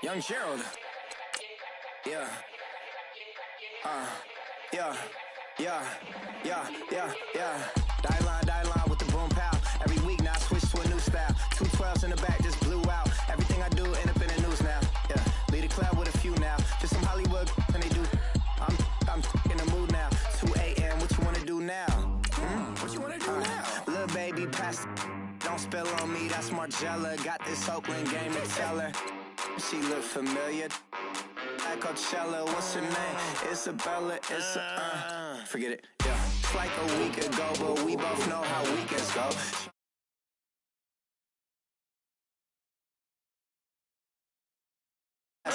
Young Gerald. Yeah. Die line with the boom pow. Every week now I switch to a new style. 212s in the back just blew out. Everything I do end up in the news now. Yeah. Lead a club with a few now. Just some Hollywood and they do. I'm in the mood now. 2 a.m. What you wanna do now? What you wanna do now? Little baby pass. Don't spill on me. That's Margella. Got this Oakland game to tell her. She look familiar. Like Coachella, what's her name? Isabella, forget it, yeah. It's like a week ago, but we both know how weekends go. I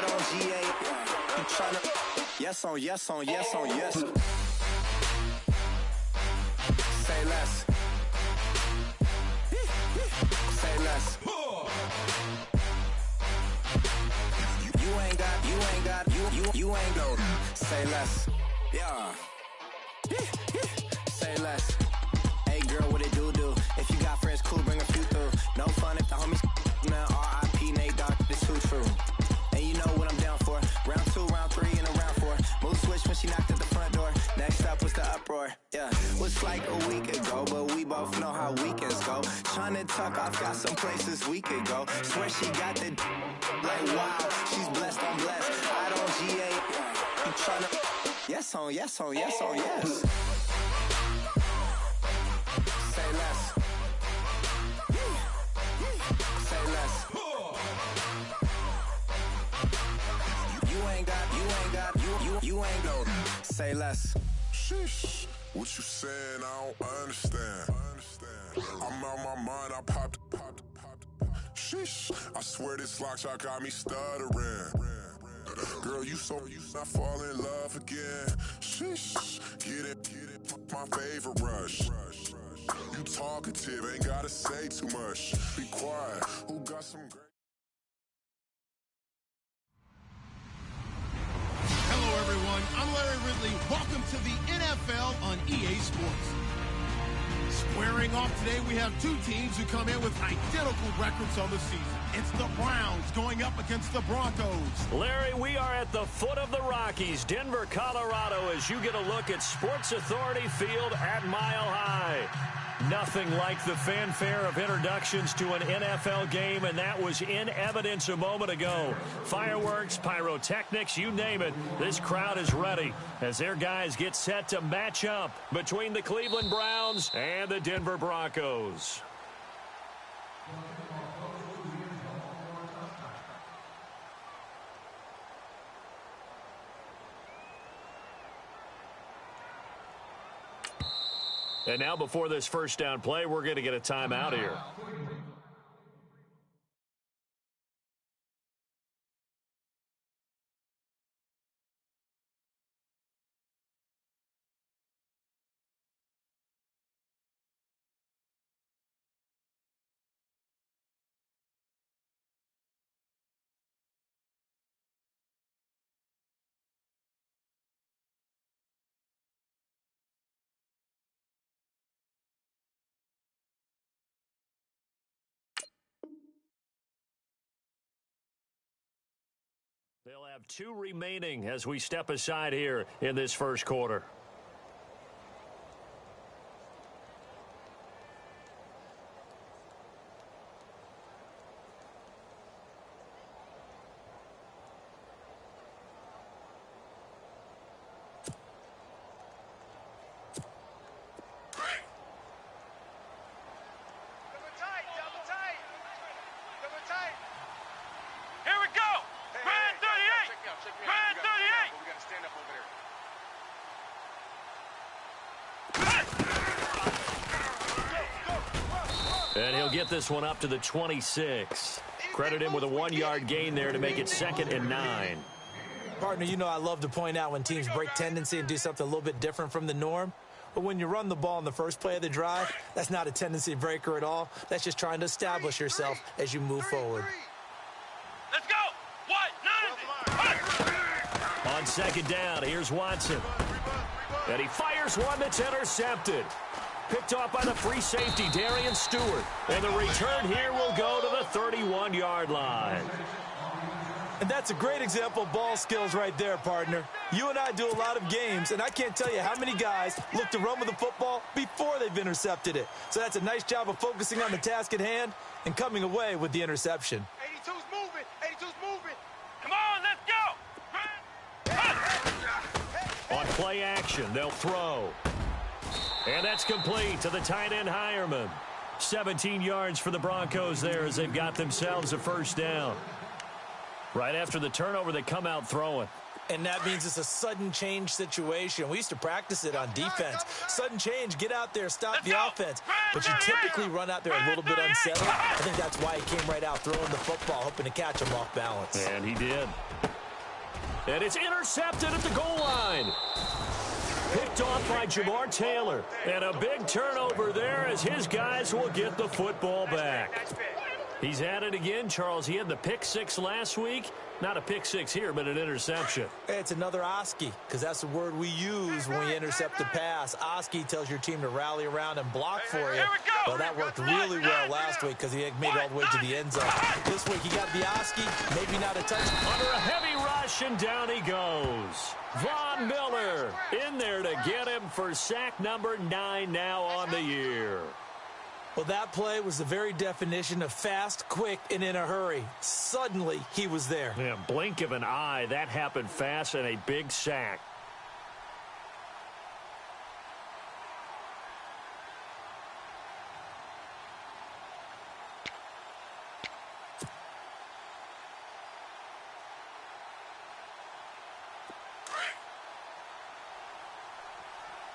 don't GA, I'm tryna, yes on yes on yes on yes. Say less. Say less. You ain't go. Say less. Yeah. Say less. Hey girl, what it do? If you got friends, cool, bring a few through. No fun if the homies man. R.I.P. Nate Dogg, this too true. And you know what I'm down for. Round 2, round 3, and a round 4. Mood switch when she knocked at the front door. Next up was the uproar. Yeah. Was like a week ago, but we both know how weekends go. Tryna tuck off, got some places we could go. Swear she got the like wow, she's blessed, I'm blessed. I don't GA. You tryna yes on yes on yes on yes. Say less. Say less. You ain't go. Say less. Sheesh. What you saying? I don't understand. I'm out my mind. I popped. Sheesh. I swear this lock shot got me stuttering. Girl, you not fall in love again. Sheesh. Get it. My favorite rush. You talkative, ain't gotta say too much. Be quiet. Who got some great? Hello, everyone. I'm Larry Ridley. Welcome to the NFL on EA Sports. Squaring off today, we have two teams who come in with identical records on the season. It's the Browns going up against the Broncos. Larry, we are at the foot of the Rockies, Denver, Colorado, as you get a look at Sports Authority Field at Mile High. Nothing like the fanfare of introductions to an NFL game, and that was in evidence a moment ago. Fireworks, pyrotechnics, you name it. This crowd is ready as their guys get set to match up between the Cleveland Browns and the Denver Broncos. And now before this first down play, we're going to get a timeout here. They'll have 2 remaining as we step aside here in this first quarter. And he'll get this one up to the 26. Credit him with a 1-yard gain there to make it 2nd and 9. Partner, you know I love to point out when teams break tendency and do something a little bit different from the norm. But when you run the ball in the first play of the drive, that's not a tendency breaker at all. That's just trying to establish yourself as you move forward. Let's go! On 2nd down, here's Watson. And he fires one that's intercepted. Picked off by the free safety, Darian Stewart. And the return here will go to the 31-yard line. And that's a great example of ball skills right there, partner. You and I do a lot of games, and I can't tell you how many guys look to run with the football before they've intercepted it. So that's a nice job of focusing on the task at hand and coming away with the interception. 82's moving. 82's moving. Come on, let's go. On play action, they'll throw. And that's complete to the tight end, Hireman. 17 yards for the Broncos there as they've got themselves a first down. Right after the turnover, they come out throwing. And that means it's a sudden change situation. We used to practice it on defense. Sudden change, get out there, stop the offense. But you typically run out there a little bit unsettled. I think that's why he came right out throwing the football, hoping to catch him off balance. And he did. And it's intercepted at the goal line. Picked off by Jamar Taylor. And a big turnover there as his guys will get the football back. He's at it again, Charles. He had the pick six last week. Not a pick six here, but an interception. It's another Oski, because that's the word we use when we intercept the pass. Oski tells your team to rally around and block for you. Well, that worked really well last week because he made it all the way to the end zone. This week, he got the Oski, maybe not a touch. Under a heavy rush, and down he goes. Von Miller in there to get him for sack number 9 now on the year. Well, that play was the very definition of fast, quick, and in a hurry. Suddenly, he was there. Yeah, blink of an eye. That happened fast and a big sack.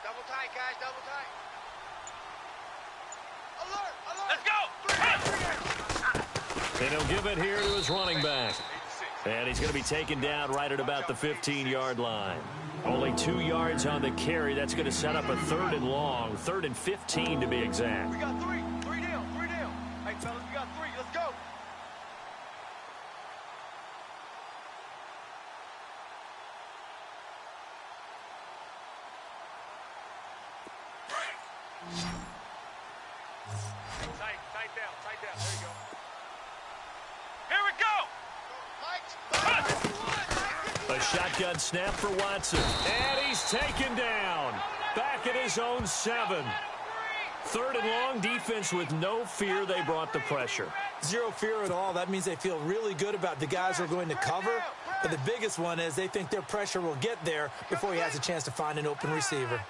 Double tight, guys, double tight. Let's go! And he'll give it here to his running back. And he's going to be taken down right at about the 15-yard line. Only 2 yards on the carry. That's going to set up a 3rd and long. 3rd and 15 to be exact. We got 3. 3 down. 3 down. Hey, fellas, we got 3. Let's go. Tight down. Tight down. There you go. Here we go. A shotgun snap for Watson. And he's taken down. Back at his own 7. 3rd and long, defense with no fear. They brought the pressure. Zero fear at all. That means they feel really good about the guys who are going to cover. But the biggest one is they think their pressure will get there before he has a chance to find an open receiver.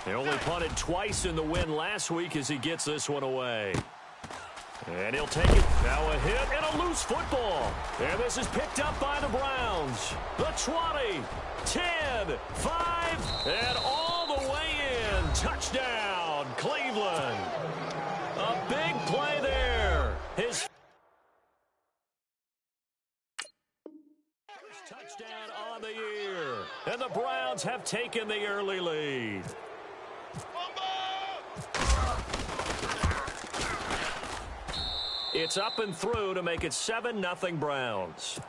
They only punted twice in the win last week as he gets this one away. And he'll take it. Now a hit and a loose football. And this is picked up by the Browns. The 20, 10, 5, and all the way in. Touchdown, Cleveland. A big play there. His first touchdown on the year. And the Browns have taken the early lead. It's up and through to make it 7-0 Browns.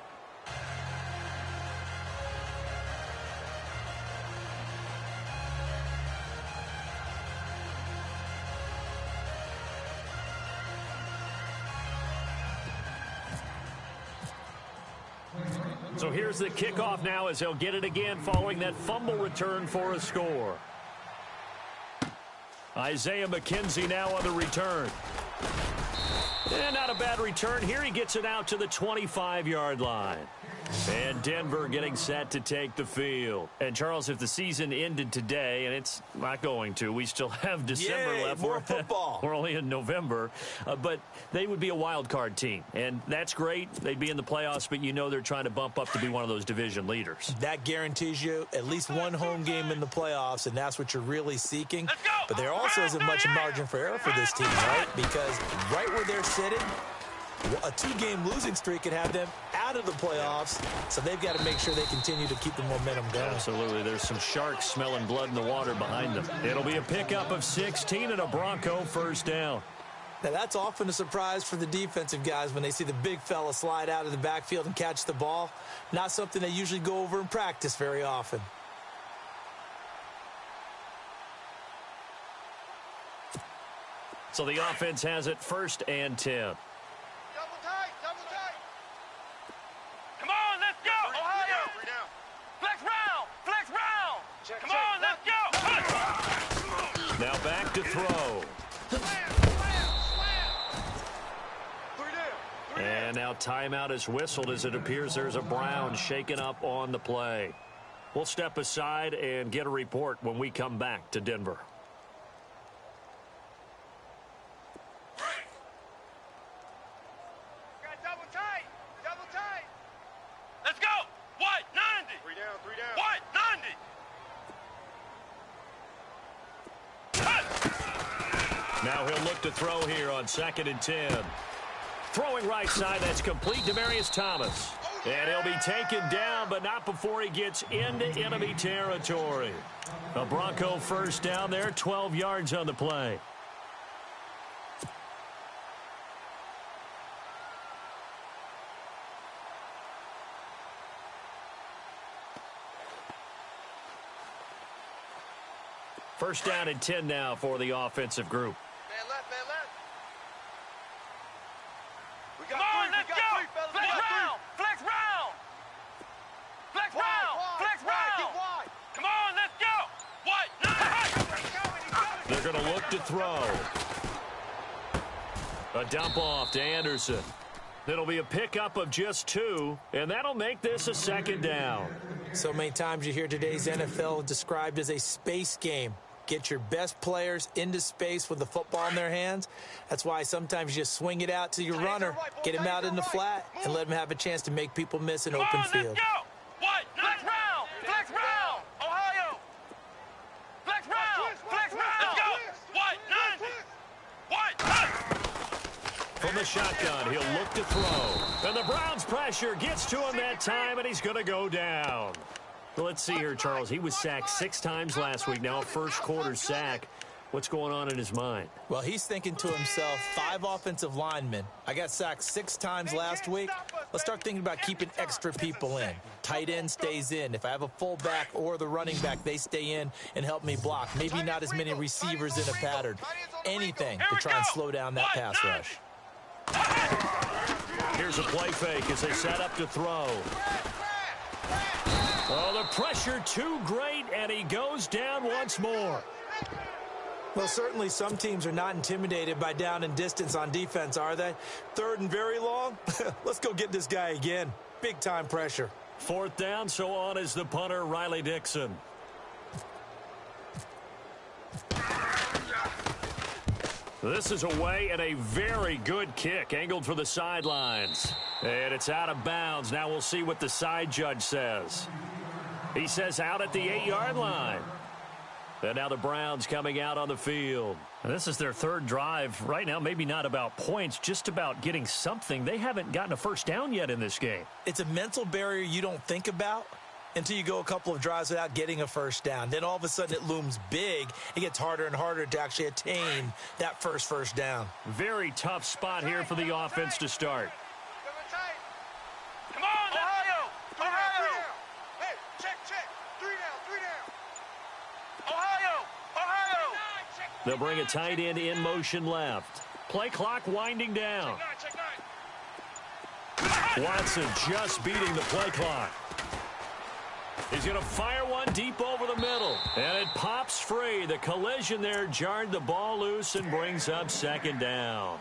So here's the kickoff now as they'll get it again following that fumble return for a score. Isaiah McKenzie now on the return. And not a bad return. Here he gets it out to the 25-yard line. And Denver getting set to take the field. And, Charles, if the season ended today, and it's not going to, we still have December left. More football. We're only in November. But they would be a wild card team. And that's great. They'd be in the playoffs, but you know they're trying to bump up to be one of those division leaders. That guarantees you at least one home game in the playoffs, and that's what you're really seeking. But there also isn't much margin for error for this team, right? Because right where they're sitting, a 2-game losing streak could have them out of the playoffs, so they've got to make sure they continue to keep the momentum going. Absolutely. There's some sharks smelling blood in the water behind them. It'll be a pickup of 16 and a Bronco first down. Now, that's often a surprise for the defensive guys when they see the big fella slide out of the backfield and catch the ball. Not something they usually go over in practice very often. So the offense has it 1st and 10. Double tight, double tight. Come on, let's go, Ohio. Flex round, flex round. Come on, let's go. Now back to throw. And now timeout is whistled as it appears there's a Brown shaken up on the play. We'll step aside and get a report when we come back to Denver. Double tight, double tight. Let's go. White, 90. 3 down, 3 down. White, 90. Now he'll look to throw here on 2nd and 10. Throwing right side, that's complete to Demarius Thomas. And he'll be taken down, but not before he gets into enemy territory. A Bronco 1st down there, 12 yards on the play. First down and 10 now for the offensive group. Man left, man left. We got Come on, let's go. Flex round, flex round. Flex round, flex round. Come on, let's go. White, 90. They're going to look to throw. A dump off to Anderson. It'll be a pickup of just 2, and that'll make this a 2nd down. So many times you hear today's NFL described as a space game. Get your best players into space with the football in their hands. That's why sometimes you just swing it out to your runner, get him out in the flat, and let him have a chance to make people miss an open field. Let's go. White, flex round, flex round. Ohio. Flex round, flex round. Let's go. White, 90. White, 90. From the shotgun, he'll look to throw. And the Browns' pressure gets to him that time, and he's going to go down. Well, let's see here, Charles. He was sacked 6 times last week. Now a first-quarter sack. What's going on in his mind? Well, he's thinking to himself, 5 offensive linemen. I got sacked 6 times last week. Let's start thinking about keeping extra people in. Tight end stays in. If I have a fullback or the running back, they stay in and help me block. Maybe not as many receivers in a pattern. Anything to try and slow down that pass rush. Here's a play fake as they set up to throw. Oh, the pressure too great, and he goes down once more. Well, certainly some teams are not intimidated by down and distance on defense, are they? 3rd and very long? Let's go get this guy again. Big-time pressure. 4th down, so on is the punter, Riley Dixon. This is away and a very good kick, angled for the sidelines. And it's out of bounds. Now we'll see what the side judge says. He says out at the 8-yard line. And now the Browns coming out on the field. And this is their 3rd drive. Right now, maybe not about points, just about getting something. They haven't gotten a first down yet in this game. It's a mental barrier you don't think about until you go a couple of drives without getting a first down. Then all of a sudden it looms big. It gets harder and harder to actually attain that first down. Very tough spot here for the offense to start. Come on, Ohio! Ohio! Hey, check. 3 down. Ohio! Ohio! They'll bring a tight end in motion left. Play clock winding down. Check 9. Watson just beating the play clock. He's going to fire one deep over the middle. And it pops free. The collision there jarred the ball loose and brings up 2nd down.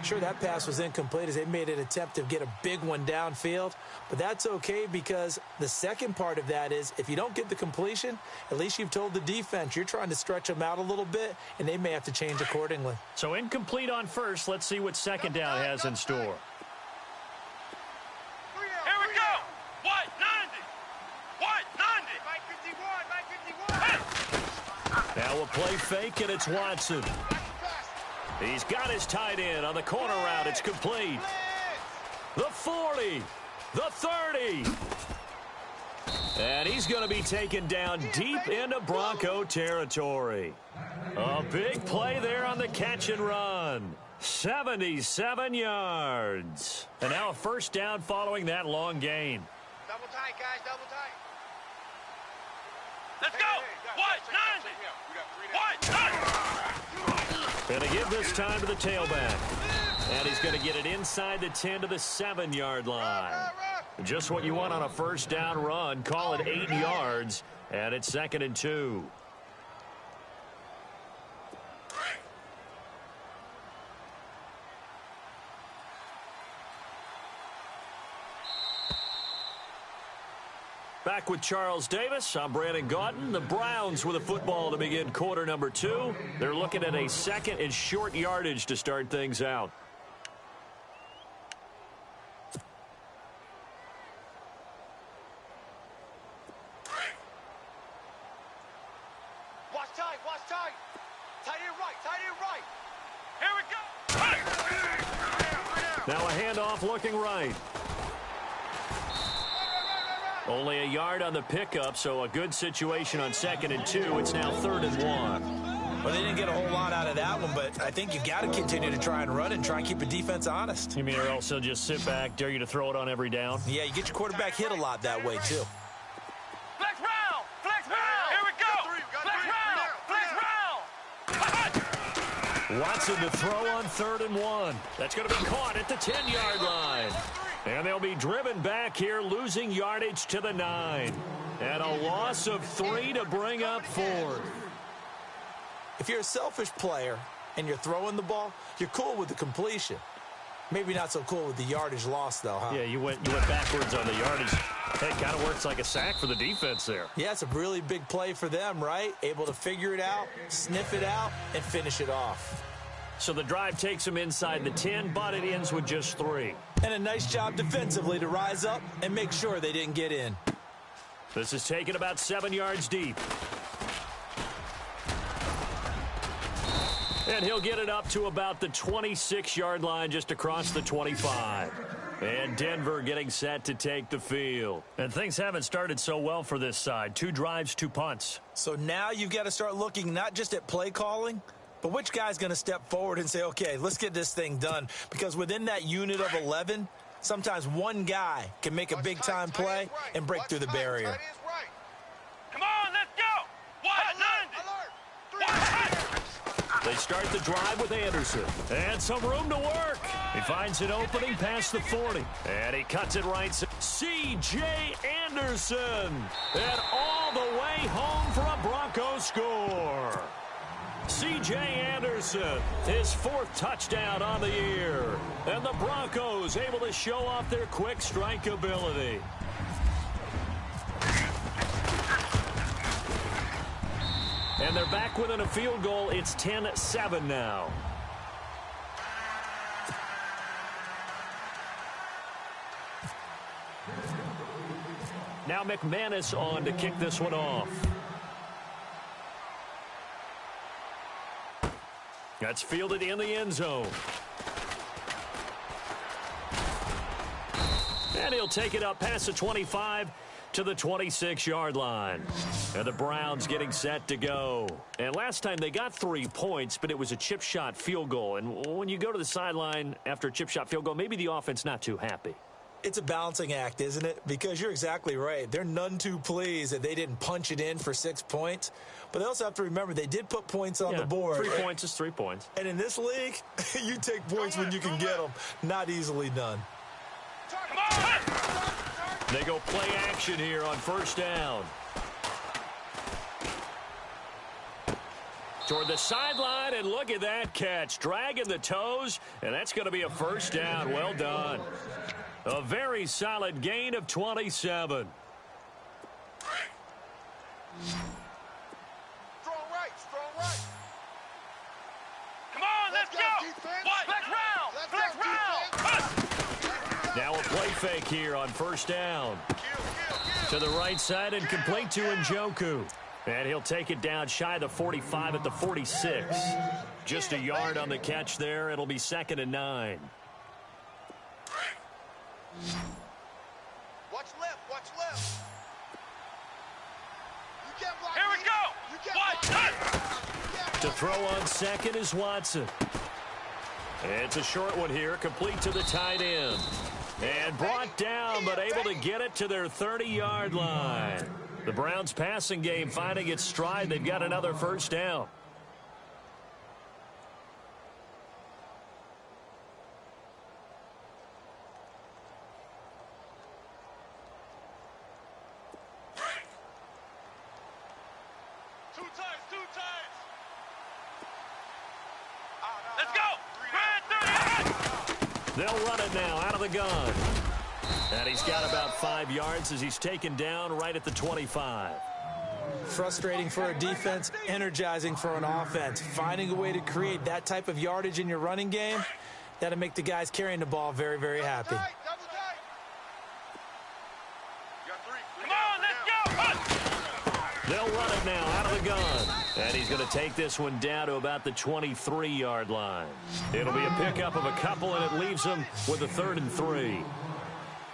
Sure, that pass was incomplete as they made an attempt to get a big one downfield. But that's okay because the second part of that is if you don't get the completion, at least you've told the defense you're trying to stretch them out a little bit, and they may have to change accordingly. So incomplete on first. Let's see what 2nd down has in store. Here we go! White, 90! White, 90! Now a play fake, and it's Watson. He's got his tight end on the corner route. It's complete. The 40. The 30. And he's going to be taken down deep into Bronco territory. A big play there on the catch and run. 77 yards. And now a first down following that long gain. Double tight, guys, double tight. Let's go! White, 90! White, 90! Going to give this time to the tailback. And he's going to get it inside the 10 to the 7-yard line. Just what you want on a first down run. Call it 8 yards. And it's 2nd and 2. Back with Charles Davis. I'm Brandon Gaudin. The Browns with a football to begin quarter number 2. They're looking at a 2nd and short yardage to start things out. Watch tight, watch tight. Tight end right. Here we go. Now a handoff looking right. Only a yard on the pickup, so a good situation on 2nd and 2. It's now 3rd and 1. Well, they didn't get a whole lot out of that one, but I think you got to continue to try and run and try and keep the defense honest. You mean or else they'll just sit back, dare you to throw it on every down? Yeah, you get your quarterback hit a lot that way, too. Flex round. Here we go. Flex round. Watson to throw on 3rd and 1. That's going to be caught at the 10-yard line. And they'll be driven back here, losing yardage to the 9. And a loss of 3 to bring up 4th. If you're a selfish player and you're throwing the ball, you're cool with the completion. Maybe not so cool with the yardage loss, though, huh? Yeah, you went backwards on the yardage. Hey, kind of works like a sack for the defense there. Yeah, it's a really big play for them, right? Able to figure it out, sniff it out, and finish it off. So the drive takes them inside the 10, but it ends with just 3. And a nice job defensively to rise up and make sure they didn't get in. This is taken about 7 yards deep. And he'll get it up to about the 26-yard line, just across the 25. And Denver getting set to take the field. And things haven't started so well for this side. 2 drives, 2 punts. So now you've got to start looking not just at play calling, but which guy's going to step forward and say, okay, let's get this thing done? Because within that unit of 11, sometimes one guy can make a big-time play and break through the barrier. Come on, let's go. They start the drive with Anderson. And some room to work. He finds an opening past the 40. And he cuts it right. C.J. Anderson. And all the way home for a Broncos score. C.J. Anderson, his 4th touchdown on the year. And the Broncos able to show off their quick strike ability. And they're back within a field goal. It's 10-7 now. Now McManus on to kick this one off. That's fielded in the end zone. And he'll take it up past the 25 to the 26-yard line. And the Browns getting set to go. And last time they got 3 points, but it was a chip shot field goal. And when you go to the sideline after a chip shot field goal, maybe the offense not too happy. It's a balancing act, isn't it? Because you're exactly right. They're none too pleased that they didn't punch it in for 6 points. But they also have to remember they did put points on the board. 3 points is 3 points. And in this league, you take points when you can get them. Not easily done. They go play action here on first down. Toward the sideline, and look at that catch. Dragging the toes, and that's going to be a first down. Well done. A very solid gain of 27. Strong right. Come on, let's go. Flex round. Now a play fake here on first down. To the right side and complete to Njoku. And he'll take it down shy of the 45 at the 46. Just a yard on the catch there. It'll be 2nd and 9. Watch left. You can't block. Here we go. To throw on second is Watson. It's a short one here, complete to the tight end. And brought down, but able to get it to their 30-yard line. The Browns passing game finding its stride. They've got another first down. Let's go. They'll run it now out of the gun. And he's got about 5 yards as he's taken down right at the 25. Frustrating for a defense, energizing for an offense. Finding a way to create that type of yardage in your running game, that'll make the guys carrying the ball very, very happy. Come on, let's go. They'll run it now out of the gun. And he's going to take this one down to about the 23-yard line. It'll be a pickup of a couple, and it leaves them with a 3rd and 3.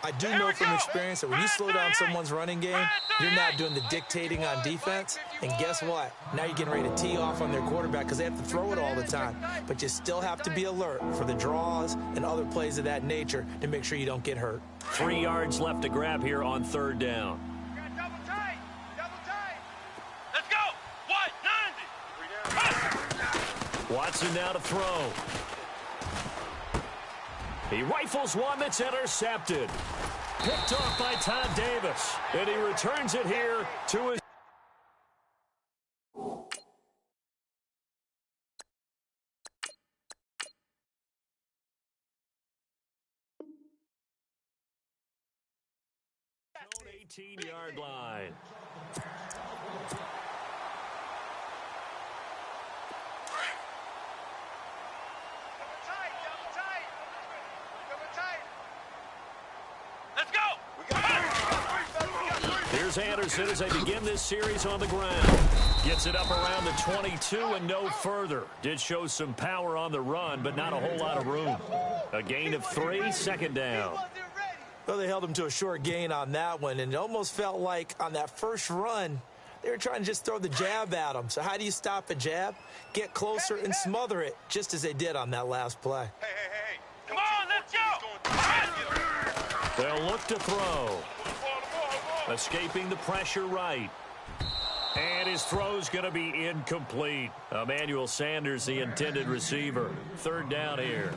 I do know from experience that when you slow down someone's running game, you're now doing the dictating on defense. And guess what? Now you're getting ready to tee off on their quarterback because they have to throw it all the time. But you still have to be alert for the draws and other plays of that nature to make sure you don't get hurt. 3 yards left to grab here on 3rd down. Double tight. Let's go. 90. Watson now to throw. He rifles one that's intercepted. Picked off by Todd Davis. And he returns it here to his... own 18-yard line. Let's go. Here's Anderson as they begin this series on the ground. Gets it up around the 22 and no further. Did show some power on the run, but not a whole lot of room. A gain of 3, 2nd down. Well, they held him to a short gain on that one, and it almost felt like on that first run, they were trying to just throw the jab at him. So how do you stop a jab? Get closer and smother it, just as they did on that last play. Hey. Come on, let's go. They'll look to throw. Escaping the pressure right. And his throw's going to be incomplete. Emmanuel Sanders, the intended receiver. 3rd down here.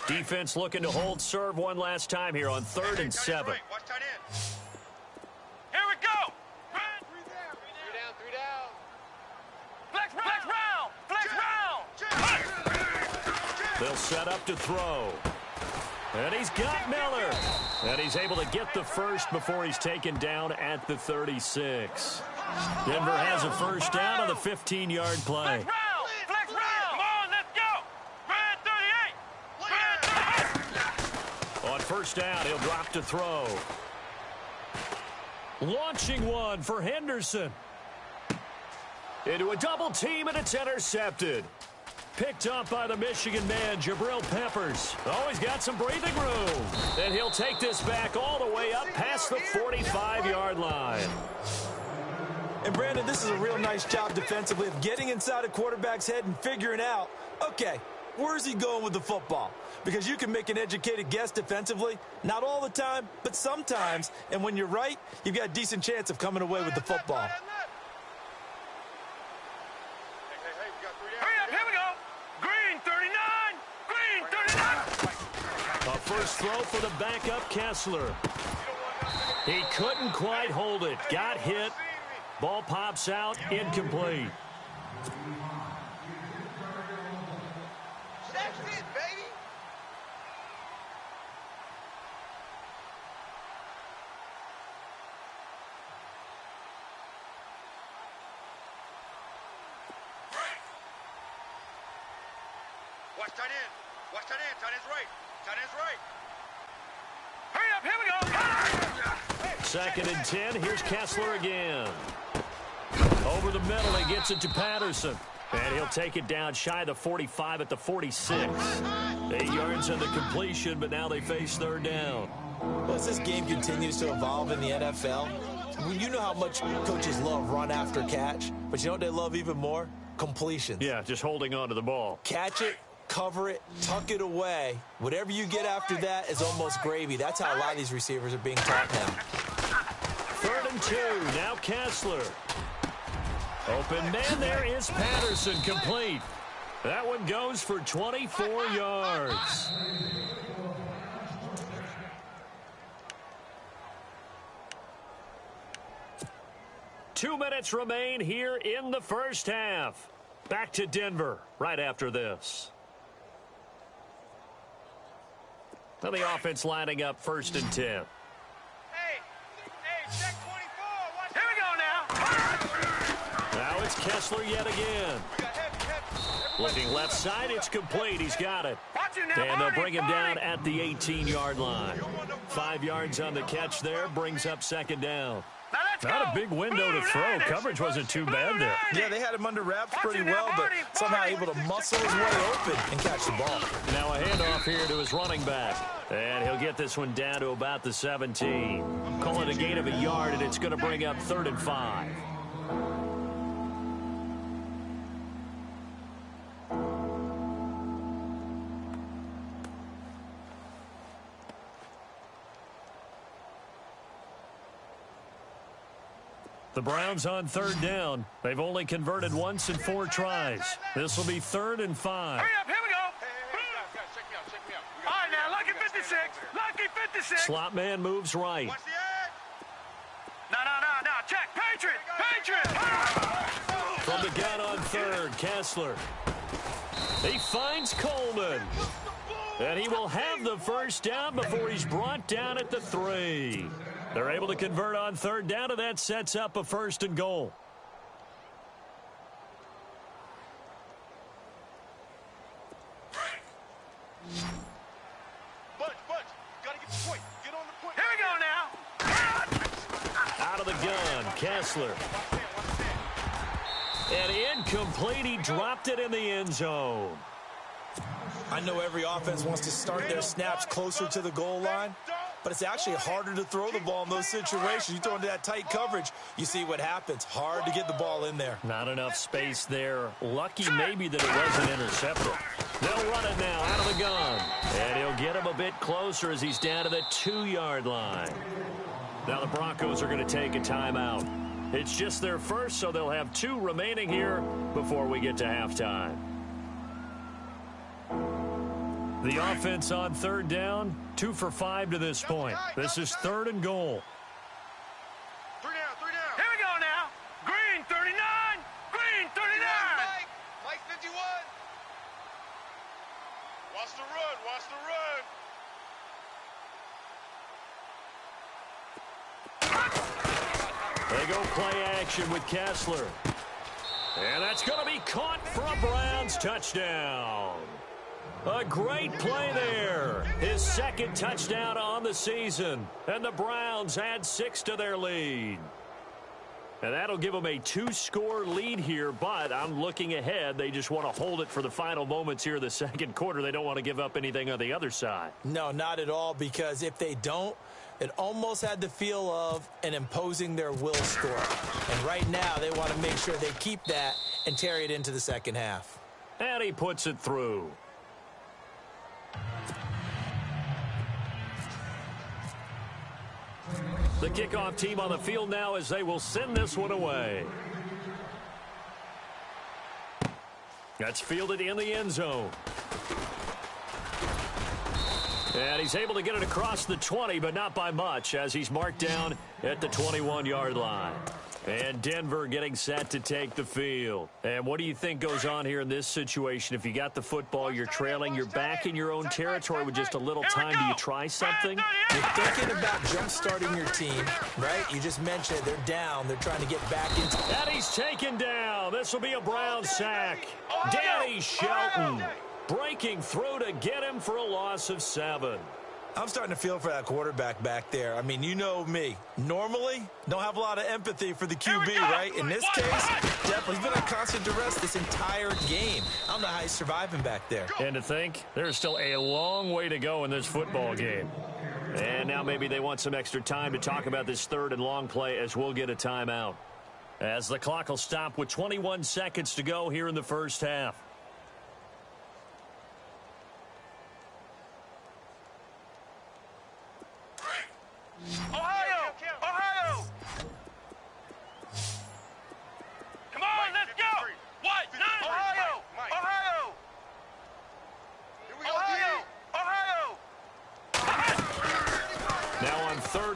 Defense looking to hold serve one last time here on 3rd and 7. Watch tight end. Here we go. 3 down. Flex round. They'll set up to throw. And he's got Miller. And he's able to get the first before he's taken down at the 36. Denver has a 1st down on the 15-yard play. Flex round. Come on, let's go. Red 38. On 1st down, he'll drop to throw. Launching one for Henderson. Into a double team, and it's intercepted. Picked up by the Michigan man, Jabril Peppers. Oh, he's got some breathing room. And he'll take this back all the way up past the 45-yard line. And, Brandon, this is a real nice job defensively of getting inside a quarterback's head and figuring out, okay, where's he going with the football? Because you can make an educated guess defensively, not all the time, but sometimes. And when you're right, you've got a decent chance of coming away with the football. Hurry up, here we go. Green 39. A first throw for the backup Kessler. He couldn't quite hold it. Got hit. Ball pops out, incomplete. That's it, baby. Watch tight end. Watch tight end. Tight end's right. Tight end's right. Hurry up, here we go. 2nd and 10. Here's Kessler again. Over the middle, he gets it to Patterson. And he'll take it down shy of the 45 at the 46. 8 yards on the completion, but now they face 3rd down. Well, as this game continues to evolve in the NFL, you know how much coaches love run after catch, but you know what they love even more? Completions. Yeah, just holding on to the ball. Catch it, cover it, tuck it away. Whatever you get after that is almost gravy. That's how a lot of these receivers are being taught now. 3rd and 2. Now Kessler. Open man there is Patterson, complete. That one goes for 24 yards. Two minutes remain here in the first half. Back to Denver right after this. Now the offense lining up 1st and 10. Hey, check 24. Watch. Here we go now. Now it's Kessler yet again. Looking left side, it's complete. He's got it. And they'll bring him down at the 18-yard line. 5 yards on the catch there, brings up 2nd down. Not a big window to throw. Coverage wasn't too bad there. Yeah, they had him under wraps pretty well, but somehow able to muscle his way open and catch the ball. Now a handoff here to his running back. And he'll get this one down to about the 17. Call it a gain of a yard, and it's going to bring up 3rd and 5. The Browns on 3rd down. They've only converted once in 4 tries. This will be 3rd and 5. Hurry up, here we go. Guys, check me out. All right, now, lucky 56. Lucky 56. Slot man moves right. Watch the edge. No. Check. Patriot. From the gun on 3rd, Kessler. He finds Coleman. And he will have the first down before he's brought down at the 3. They're able to convert on 3rd down, and that sets up a 1st and goal. Budge. Gotta get the point. Get on the point. Here we go now. Out of the gun, Kessler. And incomplete. He dropped it in the end zone. I know every offense wants to start their snaps closer to the goal line, but it's actually harder to throw the ball in those situations. You throw into that tight coverage, you see what happens. Hard to get the ball in there. Not enough space there. Lucky maybe that it wasn't intercepted. They'll run it now out of the gun. And he'll get him a bit closer as he's down to the 2-yard line. Now the Broncos are going to take a timeout. It's just their first, so they'll have 2 remaining here before we get to halftime. The offense on 3rd down, 2 for 5 to this point. This is 3rd and goal. 3 down. Here we go now. Green 39. Mike 51. Watch the run. They go play action with Kessler. And that's going to be caught for a Browns touchdown. A great play there. His 2nd touchdown on the season. And the Browns add 6 to their lead. And that'll give them a 2-score lead here, but I'm looking ahead. They just want to hold it for the final moments here in the 2nd quarter. They don't want to give up anything on the other side. No, not at all, because if they don't, it almost had the feel of an imposing their will score. And right now, they want to make sure they keep that and carry it into the 2nd half. And he puts it through. The kickoff team on the field now as they will send this one away. That's fielded in the end zone. And he's able to get it across the 20, but not by much, as he's marked down at the 21-yard line. And Denver getting set to take the field. And what do you think goes on here in this situation? If you got the football, you're trailing, you're back in your own territory with just a little time. Do you try something? You're thinking about jump-starting your team, right? You just mentioned they're down. They're trying to get back into it. And he's taken down. This will be a Brown sack. Danny Shelton breaking through to get him for a loss of 7. I'm starting to feel for that quarterback back there. I mean, you know me. Normally, don't have a lot of empathy for the QB, right? In this case, definitely he's been on constant duress this entire game. I don't know how he's surviving back there. And to think, there's still a long way to go in this football game. And now maybe they want some extra time to talk about this 3rd and long play as we'll get a timeout. As the clock will stop with 21 seconds to go here in the first half. Ohio! Come on!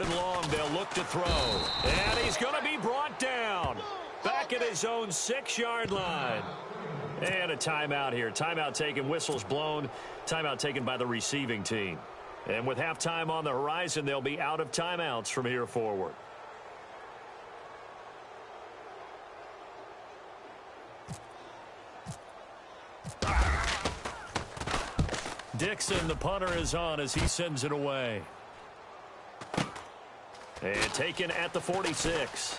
3rd and long. They'll look to throw. And he's going to be brought down. Back at his own 6-yard line. And a timeout here. Timeout taken, whistles blown. Timeout taken by the receiving team. And with halftime on the horizon, they'll be out of timeouts from here forward. Dixon, the punter, is on as he sends it away. And taken at the 46.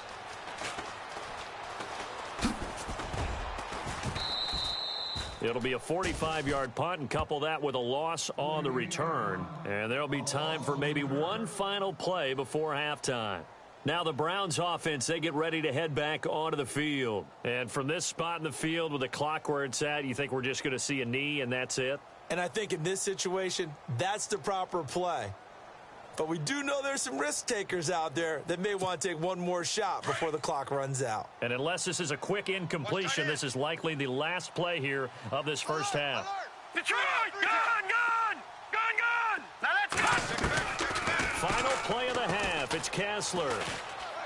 It'll be a 45-yard punt, and couple that with a loss on the return. And there'll be time for maybe one final play before halftime. Now the Browns offense, they get ready to head back onto the field. And from this spot in the field with the clock where it's at, you think we're just going to see a knee and that's it? And I think in this situation, that's the proper play. But we do know there's some risk takers out there that may want to take one more shot before the clock runs out. And unless this is a quick incompletion, this is likely the last play here of this first half. Detroit! Gun! Now let's go! Final play of the half. It's Kessler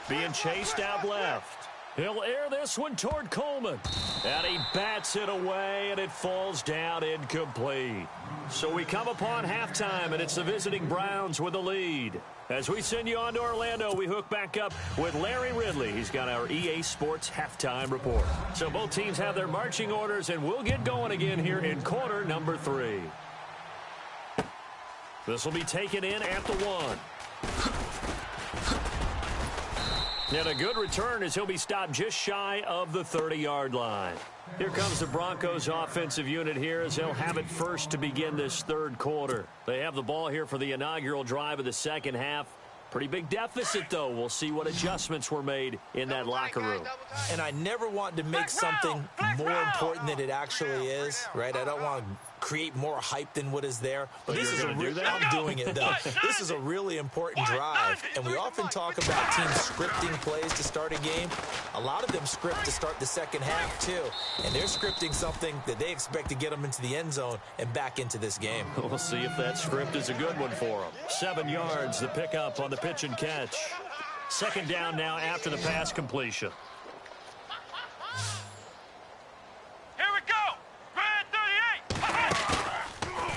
being chased out left. He'll air this one toward Coleman. And he bats it away, and it falls down incomplete. So we come upon halftime, and it's the visiting Browns with the lead. As we send you on to Orlando, we hook back up with Larry Ridley. He's got our EA Sports halftime report. So both teams have their marching orders, and we'll get going again here in quarter number 3. This will be taken in at the 1. And a good return as he'll be stopped just shy of the 30-yard line. Here comes the Broncos offensive unit here as they'll have it first to begin this third quarter. They have the ball here for the inaugural drive of the second half. Pretty big deficit, though. We'll see what adjustments were made in that locker room. And I never want to make something more important than it actually is, right? I don't want to create more hype than what is there. But this is I'm doing it, though. This is a really important drive, and we often talk about teams scripting plays to start a game. A lot of them script to start the second half, too, and they're scripting something that they expect to get them into the end zone and back into this game. We'll see if that script is a good one for them. 7 yards, the pickup on the pitch and catch. Second down now after the pass completion.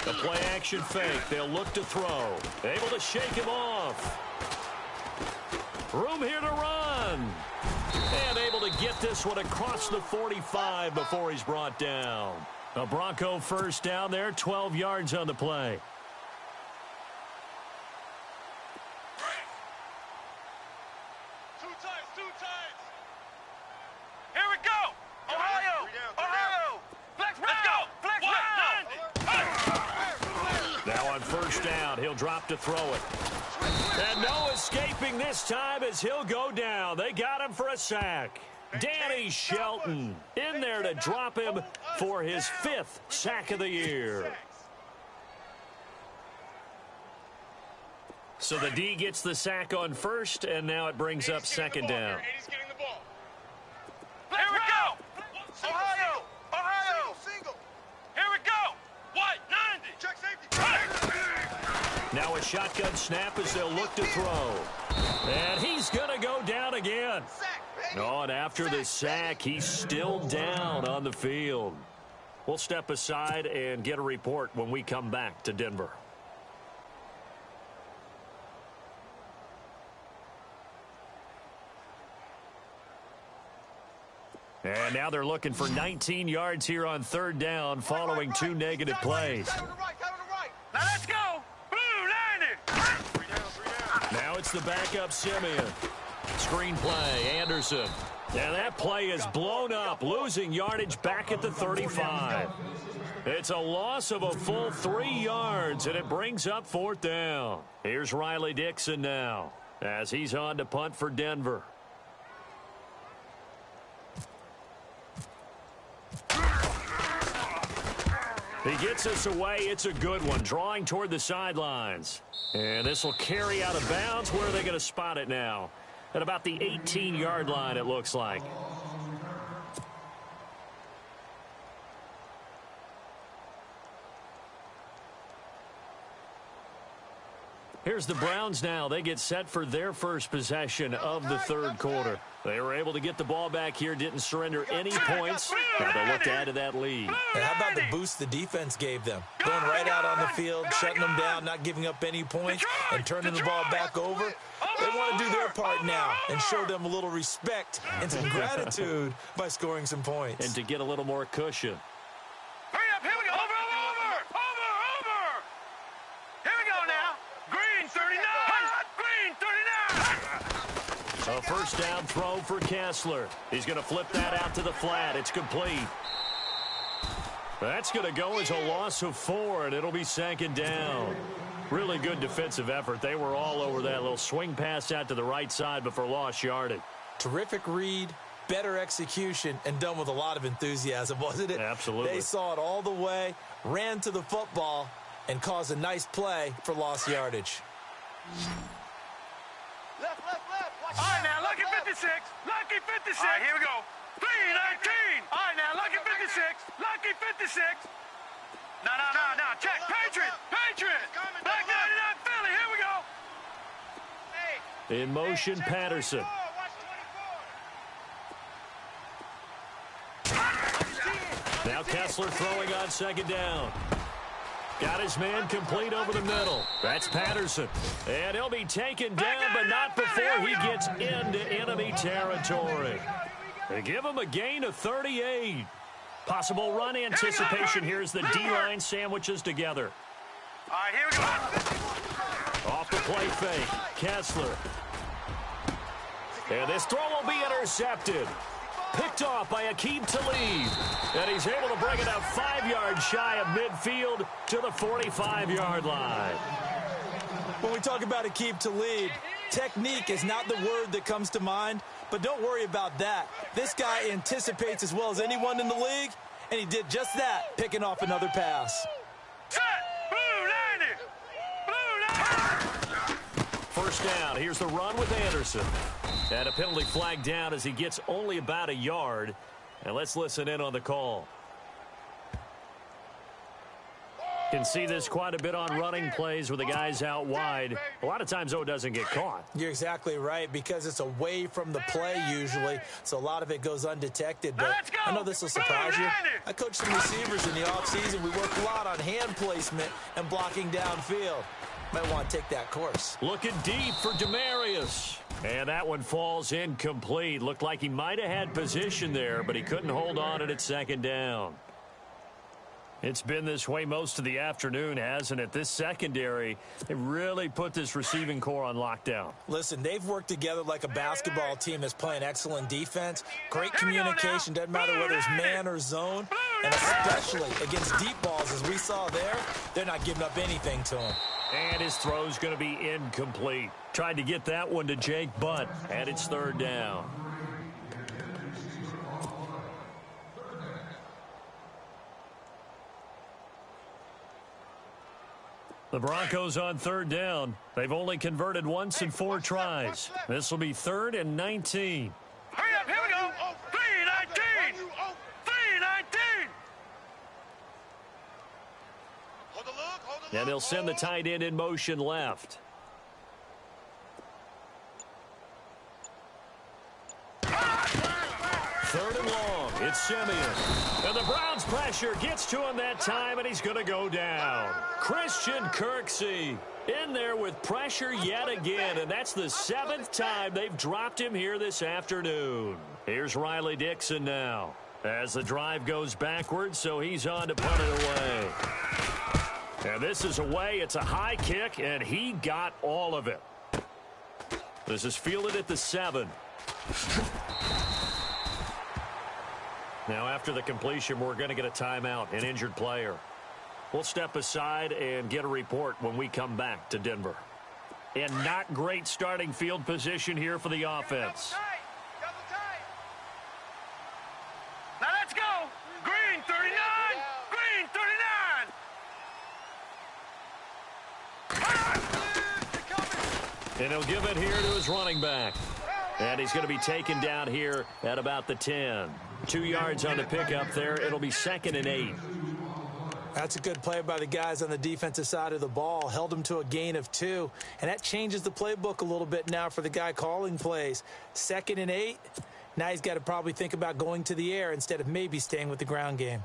The play action fake. They'll look to throw. Able to shake him off. Room here to run. And able to get this one across the 45 before he's brought down. A Bronco first down there, 12 yards on the play. Two times. Here we go. Ohio. Flex round. Let's go. Flex round. Now on first down, he'll drop to throw it. And no escaping this time as he'll go down. They got him for a sack. Danny Shelton in there to drop him for his 5th sack of the year. So the D gets the sack on first, and now it brings up second down. Here we go. Ohio. Single. Here we go. White, 90. Check safety. Now a shotgun snap as they'll look to throw. And he's going to go down again. Oh, and after the sack, he's still down on the field. We'll step aside and get a report when we come back to Denver. And now they're looking for 19 yards here on third down following 2 negative plays. Now let's go. Blue 90. Now it's the backup Simeon. Screen play, Anderson. And that play is blown up, losing yardage back at the 35. It's a loss of a full 3 yards, and it brings up fourth down. Here's Riley Dixon now as he's on to punt for Denver. He gets us away. It's a good one, drawing toward the sidelines. And this will carry out of bounds. Where are they going to spot it now? At about the 18-yard line, it looks like. Here's the Browns now. They get set for their first possession of the third quarter. They were able to get the ball back here, didn't surrender any points. Now they'll look to add to that lead. And how about the boost the defense gave them? Going right out on the field, shutting them down, not giving up any points, and turning the ball back over. They want to do their part now and show them a little respect and some gratitude by scoring some points. And to get a little more cushion. Hurry up, here we go. Over. Here we go now. Green 39. Green 39. A first down throw for Kessler. He's going to flip that out to the flat. It's complete. That's going to go as a loss of 4, and it'll be second down. Really good defensive effort. They were all over that little swing pass out to the right side, but for lost yardage. Terrific read, better execution, and done with a lot of enthusiasm, wasn't it? Absolutely. They saw it all the way, ran to the football, and caused a nice play for lost yardage. Left. All right, now, lucky 56. Lucky 56. All right, here we go. 319. All right, now, lucky 56. Lucky 56. No. Check. Patriot. Black 99 Philly. Here we go. In motion, Patterson. Now Kessler throwing on second down. Got his man complete over the middle. That's Patterson. And he'll be taken down, but not before he gets into enemy territory. They give him a gain of 38. Possible run anticipation here as the D-line sandwiches together. All right, here we go. Off the play fake, Kessler. And this throw will be intercepted. Picked off by Aqib Talib. And he's able to bring it up 5 yards shy of midfield to the 45-yard line. When we talk about Aqib Talib, technique is not the word that comes to mind, but don't worry about that. This guy anticipates as well as anyone in the league, and he did just that, picking off another pass. Set. Blue 90. First down. Here's the run with Anderson. And a penalty flag down as he gets only about a yard. And let's listen in on the call. Can see this quite a bit on running plays where the guy's out wide. A lot of times, though, it doesn't get caught. You're exactly right, because it's away from the play usually, so a lot of it goes undetected. But I know this will surprise you. I coach some receivers in the offseason. We work a lot on hand placement and blocking downfield. Might want to take that course. Looking deep for Demarius. And that one falls incomplete. Looked like he might have had position there, but he couldn't hold on it at second down. It's been this way most of the afternoon, hasn't it? This secondary, they really put this receiving core on lockdown. Listen, they've worked together like a basketball team that's playing excellent defense. Great communication, doesn't matter whether it's man or zone. And especially against deep balls, as we saw there, they're not giving up anything to him. And his throw's going to be incomplete. Tried to get that one to Jake Butt, and it's third down. The Broncos on third down. They've only converted once in 4 tries. This will be 3rd and 19. Hurry up, here we go. 319. 319. And they'll send the tight end in motion left. Third and long. It's Simeon. And the Browns pressure gets to him that time, and he's going to go down. Christian Kirksey in there with pressure yet again, and that's the 7th time they've dropped him here this afternoon. Here's Riley Dixon now as the drive goes backwards, so he's on to punt it away. And this is away. It's a high kick, and he got all of it. This is fielded at the 7. Now, after the completion, we're going to get a timeout, an injured player. We'll step aside and get a report when we come back to Denver. And not great starting field position here for the offense. Double tight. Now let's go. Green 39. Green 39. And he'll give it here to his running back. And he's going to be taken down here at about the 10. 2 yards on the pickup there. It'll be 2nd and 8. That's a good play by the guys on the defensive side of the ball. Held them to a gain of 2. And that changes the playbook a little bit now for the guy calling plays. 2nd and 8. Now he's got to probably think about going to the air instead of maybe staying with the ground game.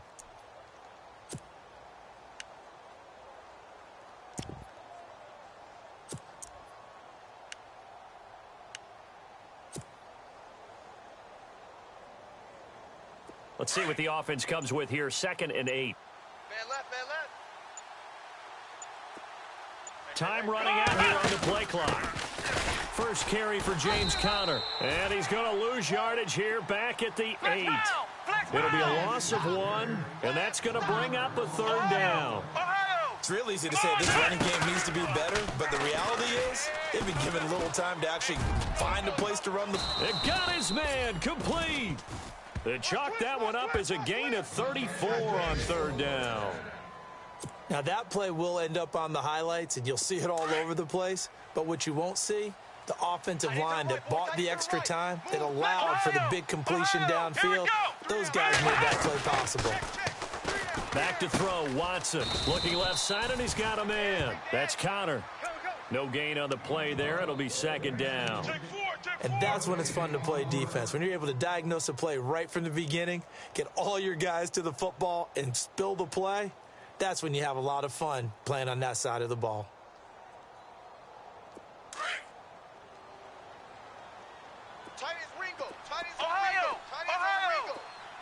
Let's see what the offense comes with here. 2nd and 8. Man left, man left. Time running out here on the play clock. First carry for James Conner. And he's going to lose yardage here back at the 8. It'll be a loss of 1, and that's going to bring up a 3rd down. It's real easy to say this running game needs to be better, but the reality is they've been given little time to actually find a place to run the... It got his man complete. They chalked that one up as a gain of 34 on 3rd down. Now, that play will end up on the highlights, and you'll see it all over the place. But what you won't see, the offensive line that bought the extra time, that allowed for the big completion downfield, those guys made that play possible. Back to throw, Watson. Looking left side, and he's got a man. That's Conner. No gain on the play there. It'll be 2nd down. And that's when it's fun to play defense. When you're able to diagnose a play right from the beginning, get all your guys to the football, and spill the play, that's when you have a lot of fun playing on that side of the ball. Tight as Ringo. Tight as Ohio. Tight as Ringo.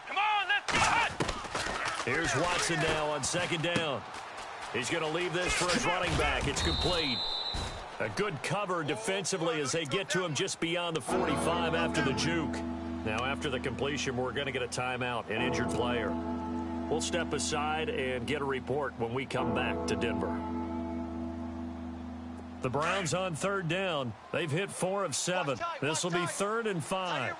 Come on, let's go. Here's Watson now on 2nd down. He's going to leave this for his running back. It's complete. A good cover defensively as they get to him just beyond the 45 after the juke. Now, after the completion, we're going to get a timeout, an injured player. We'll step aside and get a report when we come back to Denver. The Browns on 3rd down. They've hit 4 of 7. This will be 3rd and 5.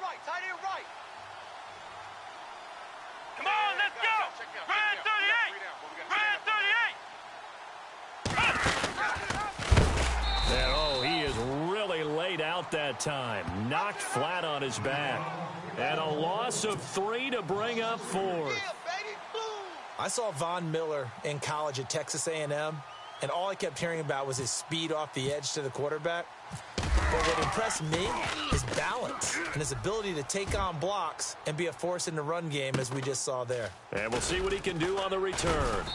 Come on, let's go. Brand 38. And, oh, he is really laid out that time. Knocked flat on his back. And a loss of 3 to bring up 4th. I saw Von Miller in college at Texas A&M, and all I kept hearing about was his speed off the edge to the quarterback. But what impressed me is balance and his ability to take on blocks and be a force in the run game, as we just saw there. And we'll see what he can do on the return.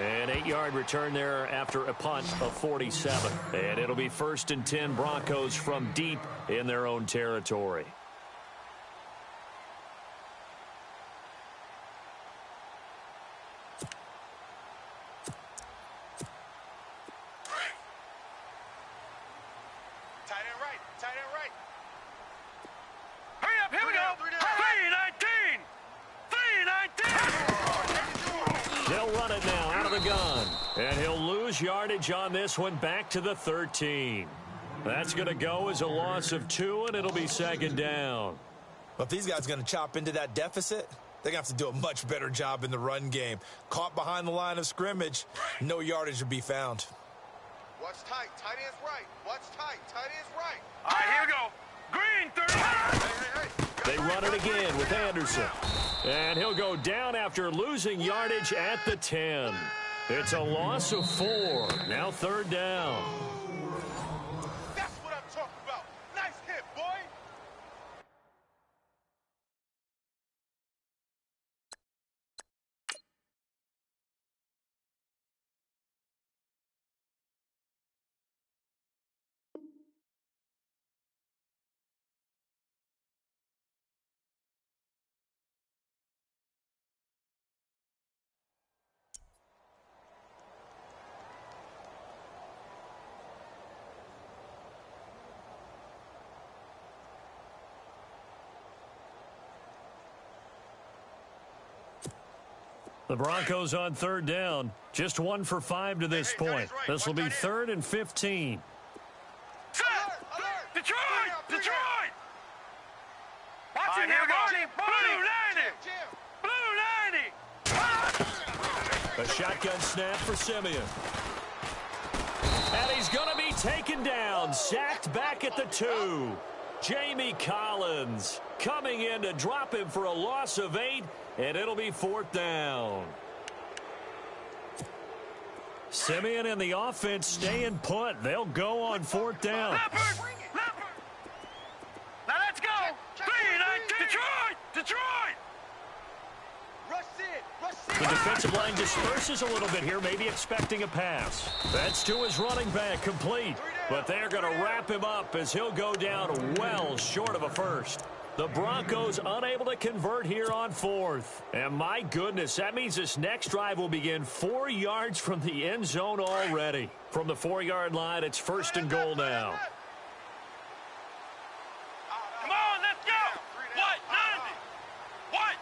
An 8-yard return there after a punt of 47. And it'll be 1st and 10 Broncos from deep in their own territory. Yardage on this one, back to the 13. That's going to go as a loss of 2, and it'll be 2nd down. Well, if these guys are going to chop into that deficit, they're going to have to do a much better job in the run game. Caught behind the line of scrimmage, no yardage to be found. What's tight? Tight is right. What's tight? Tight is right. All right, here we go. Green 30. They run it again with Anderson. And he'll go down after losing yardage at the 10. It's a loss of 4. Now 3rd down. That's what I'm talking about. Nice hit, boy. The Broncos on 3rd down. Just 1 for 5 to this point. This will be 3rd and 15. Detroit! Detroit! Watch it, here we go. Blue 90! Blue 90! A shotgun snap for Simeon. And he's going to be taken down. Sacked back at the 2. Jamie Collins coming in to drop him for a loss of 8, and it'll be 4th down. Simeon and the offense staying put. They'll go on 4th down. Leopard! Now let's go! 3-19! Detroit! The defensive line disperses a little bit here, maybe expecting a pass. That's to his running back, complete. But they're going to wrap him up as he'll go down well short of a first. The Broncos unable to convert here on 4th. And my goodness, that means this next drive will begin 4 yards from the end zone already. From the 4-yard line, it's 1st and goal now. Come on, let's go! What? 90! What?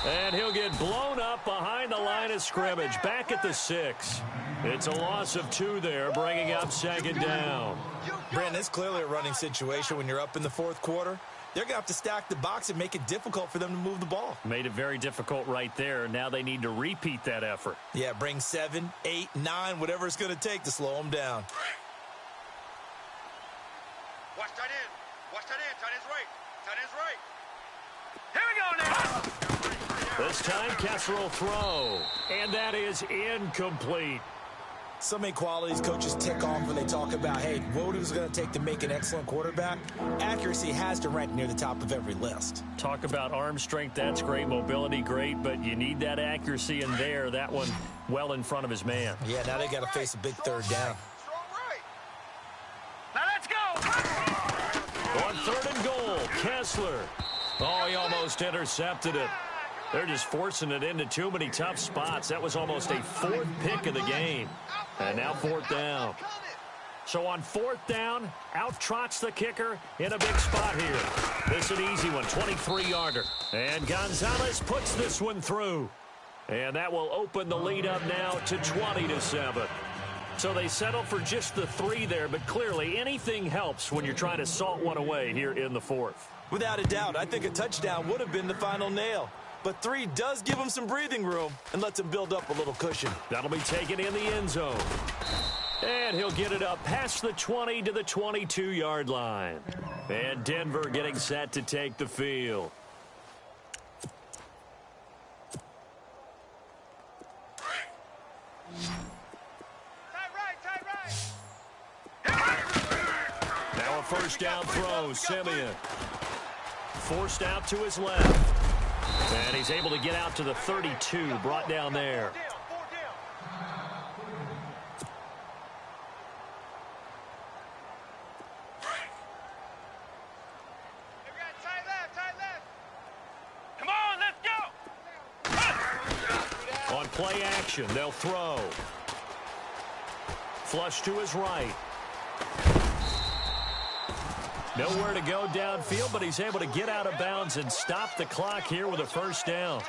90! And he'll get blown up behind the line of scrimmage, back at the 6. It's a loss of 2 there, bringing up 2nd down. Brandon, it's clearly a running situation when you're up in the 4th quarter. They're going to have to stack the box and make it difficult for them to move the ball. Made it very difficult right there. Now they need to repeat that effort. Yeah, bring 7, 8, 9, whatever it's going to take to slow them down. Watch tight end. Watch tight end. Tight end's right. Tight end's right. Here we go now. This time, Kessler will throw. And that is incomplete. So many qualities coaches tick off when they talk about, hey, what it was going to take to make an excellent quarterback. Accuracy has to rank near the top of every list. Talk about arm strength, that's great. Mobility, great. But you need that accuracy in there. That one well in front of his man. Yeah, now they got to face a big 3rd down. Now let's go. On 3rd and goal, Kessler. Oh, he almost intercepted it. They're just forcing it into too many tough spots. That was almost a 4th pick of the game. And now 4th down. So on 4th down, out trots the kicker in a big spot here. This is an easy one, 23-yarder. And Gonzalez puts this one through. And that will open the lead up now to 20-7. So they settle for just the 3 there, but clearly anything helps when you're trying to salt one away here in the 4th. Without a doubt, I think a touchdown would have been the final nail. But 3 does give him some breathing room and lets him build up a little cushion. That'll be taken in the end zone. And he'll get it up past the 20 to the 22-yard line. And Denver getting set to take the field. Now a 1st down throw, Simeon. Forced out to his left. And he's able to get out to the 32, brought down there. Come on, let's go. On play action, they'll throw. Flush to his right. Nowhere to go downfield, but he's able to get out of bounds and stop the clock here with a 1st down.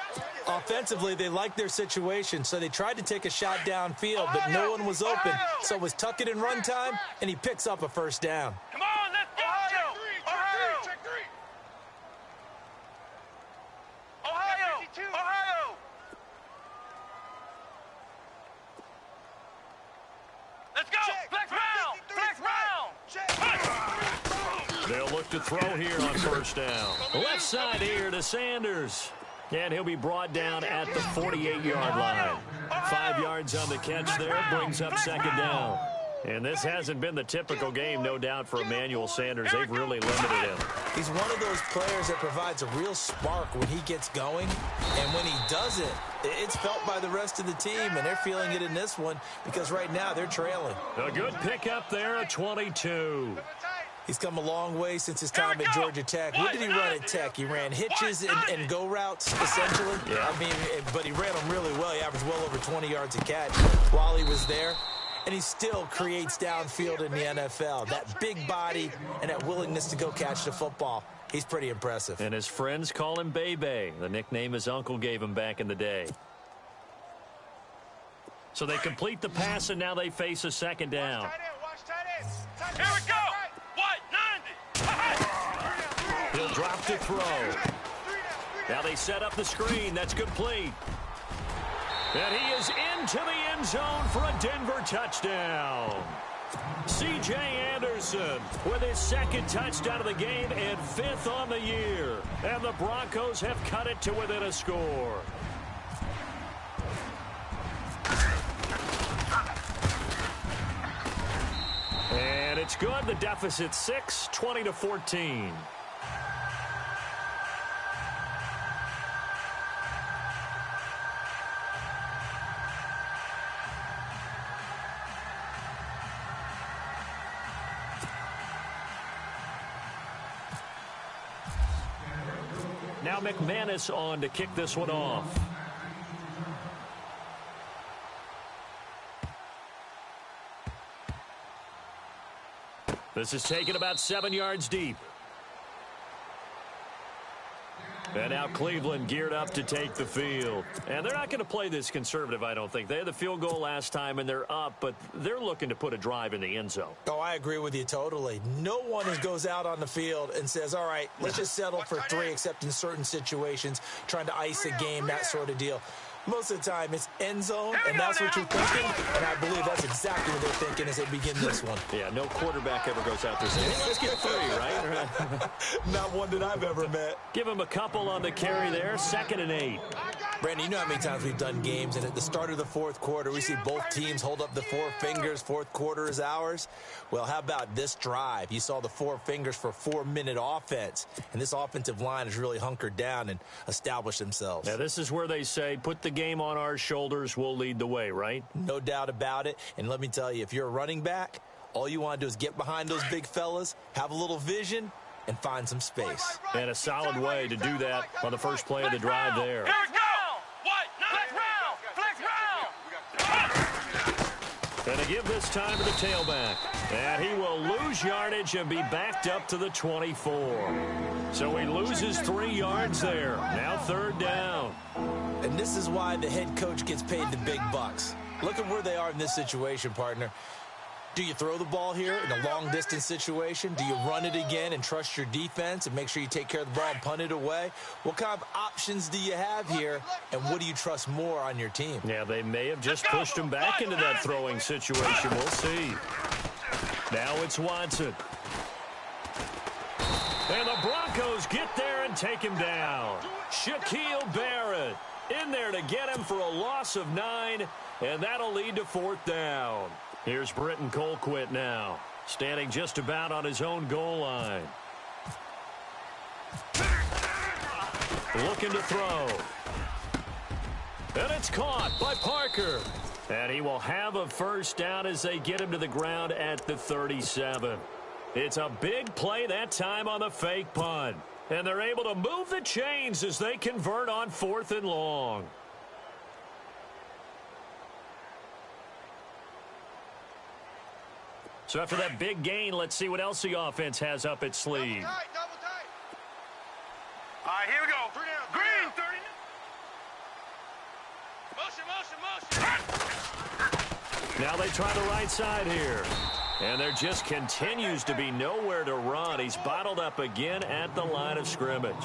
Offensively, they liked their situation, so they tried to take a shot downfield, but no one was open. So it was tuck it in run time, and he picks up a 1st down. Come on, let's go. Ohio. Ohio. Let's go. Flex round. They'll look to throw here on 1st down. Left side here to Sanders. And he'll be brought down at the 48-yard line. 5 yards on the catch there, brings up 2nd down. And this hasn't been the typical game, no doubt, for Emmanuel Sanders. They've really limited him. He's one of those players that provides a real spark when he gets going. And when he doesn't, it's felt by the rest of the team, and they're feeling it in this one because right now they're trailing. A good pickup there at 22. He's come a long way since his time at Georgia Tech. What did he run at Tech? He ran hitches and go routes, essentially. Yeah. I mean, but he ran them really well. He averaged well over 20 yards a catch while he was there. And he still creates downfield in the NFL. That big body and that willingness to go catch the football. He's pretty impressive. And his friends call him Bebe, the nickname his uncle gave him back in the day. So they complete the pass, and now they face a 2nd down. Here we go. What? 90. He'll drop to throw. Now they set up the screen. That's complete. And he is into the end zone for a Denver touchdown. C.J. Anderson with his second touchdown of the game and 5th on the year. And the Broncos have cut it to within a score. And it's good. The deficit 6, 20-14. Now McManus on to kick this one off. This is taken about 7 yards deep. And now Cleveland geared up to take the field. And they're not going to play this conservative, I don't think. They had the field goal last time, and they're up, but they're looking to put a drive in the end zone. Oh, I agree with you totally. No one goes out on the field and says, all right, let's just settle for 3, except in certain situations, trying to ice a game, that sort of deal. Most of the time, it's end zone, and that's what you're thinking, and I believe that's exactly what they're thinking as they begin this one. Yeah, no quarterback ever goes out there saying, hey, let's get 3, right? Not one that I've ever met. Give him a couple on the carry there, 2nd and 8. Brandon, you know how many times we've done games, and at the start of the fourth quarter, we see both teams hold up the 4 fingers, fourth quarter is ours. Well, how about this drive? You saw the 4 fingers for 4-minute offense, and this offensive line has really hunkered down and established themselves. Now, this is where they say, put the game on our shoulders, we'll lead the way, right? No doubt about it, and let me tell you, if you're a running back, all you want to do is get behind those big fellas, have a little vision, and find some space. And a solid way to do that on the first play of the drive there. Here we go. And to give this time to the tailback. And he will lose yardage and be backed up to the 24. So he loses 3 yards there. Now 3rd down. And this is why the head coach gets paid the big bucks. Look at where they are in this situation, partner. Do you throw the ball here in a long-distance situation? Do you run it again and trust your defense and make sure you take care of the ball and punt it away? What kind of options do you have here, and what do you trust more on your team? Yeah, they may have just pushed him back into that throwing situation. We'll see. Now it's Watson. And the Broncos get there and take him down. Shaquille Barrett in there to get him for a loss of 9, and that'll lead to 4th down. Here's Britton Colquitt now, standing just about on his own goal line. Looking to throw. And it's caught by Parker. And he will have a 1st down as they get him to the ground at the 37. It's a big play that time on the fake punt. And they're able to move the chains as they convert on 4th and long. So after that big gain, let's see what else the offense has up its sleeve. Double tight. All right, here we go. Green, 30. Motion. Now they try the right side here. And there just continues to be nowhere to run. He's bottled up again at the line of scrimmage.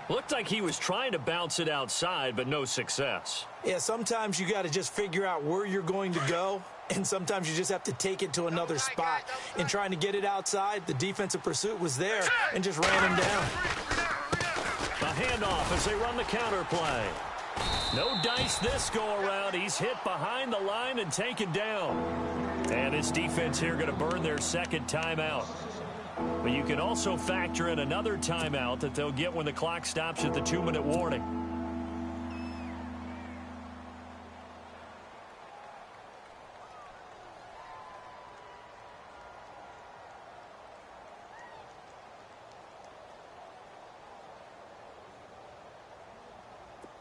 Looked like he was trying to bounce it outside, but no success. Yeah, sometimes you got to just figure out where you're going to go. And sometimes you just have to take it to another spot. In trying to get it outside, the defensive pursuit was there and just ran him down. A handoff as they run the counter play. No dice this go-around. He's hit behind the line and taken down. And his defense here going to burn their 2nd timeout. But you can also factor in another timeout that they'll get when the clock stops at the 2-minute warning.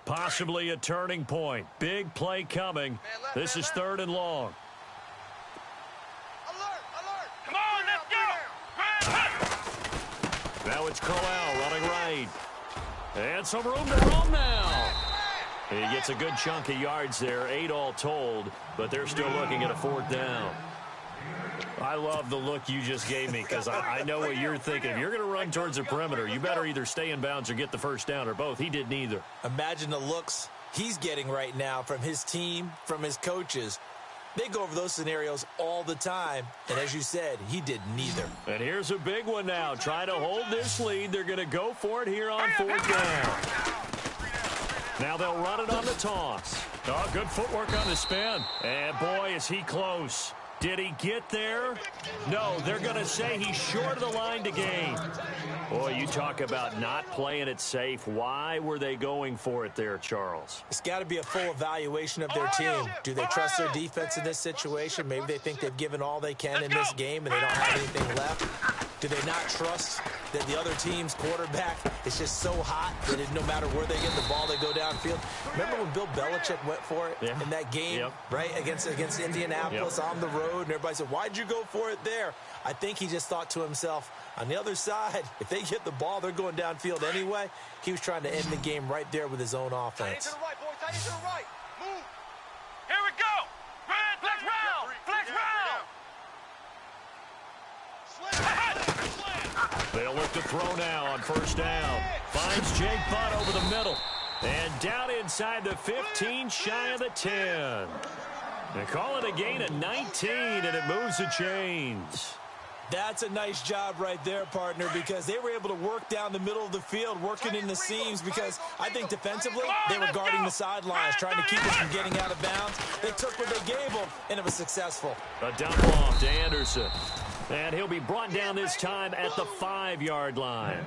Possibly a turning point. Big play coming. This is 3rd and long. Alert. Come on, let's go. Now it's Corral running right. And some room to roam now. He gets a good chunk of yards there, 8 all told, but they're still looking at a 4th down. I love the look you just gave me because I know what you're thinking. If you're going to run towards the perimeter, you better either stay in bounds or get the 1st down, or both. He did neither. Imagine the looks he's getting right now from his team, from his coaches. They go over those scenarios all the time, and as you said, he did neither. And here's a big one now. Trying to hold this lead. They're going to go for it here on 4th down. Now they'll run it on the toss. Oh, good footwork on the spin. And, boy, is he close. Did he get there? No, they're going to say he's short of the line to gain. Boy, you talk about not playing it safe. Why were they going for it there, Charles? It's got to be a full evaluation of their team. Do they trust their defense in this situation? Maybe they think they've given all they can in this game and they don't have anything left. Do they not trust that the other team's quarterback is just so hot that no matter where they get the ball, they go downfield? Remember when Bill Belichick went for it in that game, right, against Indianapolis on the road, and everybody said, why'd you go for it there? I think he just thought to himself, on the other side, if they get the ball, they're going downfield anyway. He was trying to end the game right there with his own offense. To the right, boys. Tight to the right. Move. Here we go. Flex round. Flex round. They'll look to throw now on 1st down. Finds Jake Butt over the middle. And down inside the 15, shy of the 10. They call it a gain of 19, and it moves the chains. That's a nice job right there, partner, because they were able to work down the middle of the field, working in the seams, because I think defensively they were guarding the sidelines, trying to keep us from getting out of bounds. They took what they gave them, and it was successful. A dump off to Anderson. And he'll be brought down this time at the 5-yard line.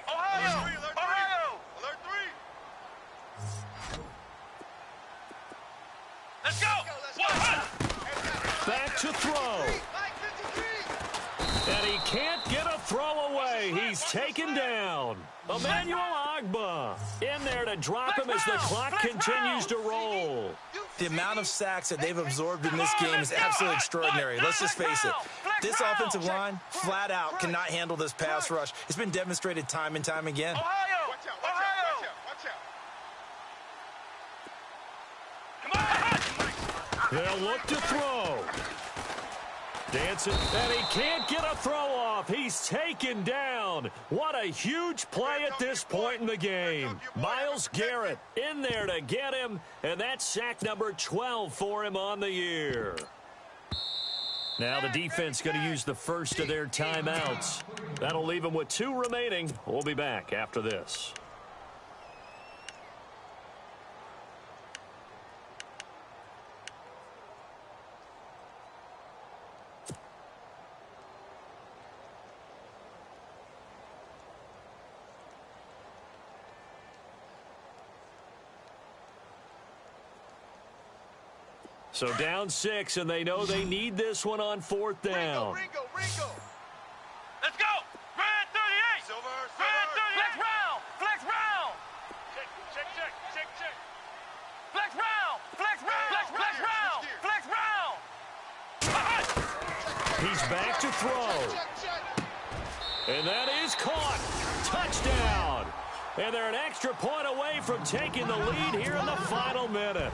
Ohio! Alert 3! Let's go! Back to throw. And he can't get a throw away. He's taken down. Emmanuel Agba in there to drop him as the clock continues to roll. The amount of sacks that they've absorbed in this game is absolutely extraordinary. Let's just face it. This offensive line, flat out, cannot handle this pass rush. It's been demonstrated time and time again. Ohio! They'll look to throw. Dancing, and he can't get a throw off. He's taken down. What a huge play at this point in the game. Myles Garrett in there to get him, and that's sack number 12 for him on the year. Now the defense going to use the first of their timeouts. That'll leave them with 2 remaining. We'll be back after this. So down 6, and they know they need this one on 4th down. Ringo. Let's go! Red 38! Silver. Red 38! Flex round! Check. Flex round! He's back to throw. And that is caught. Touchdown! And they're an extra point away from taking the lead here in the final minute.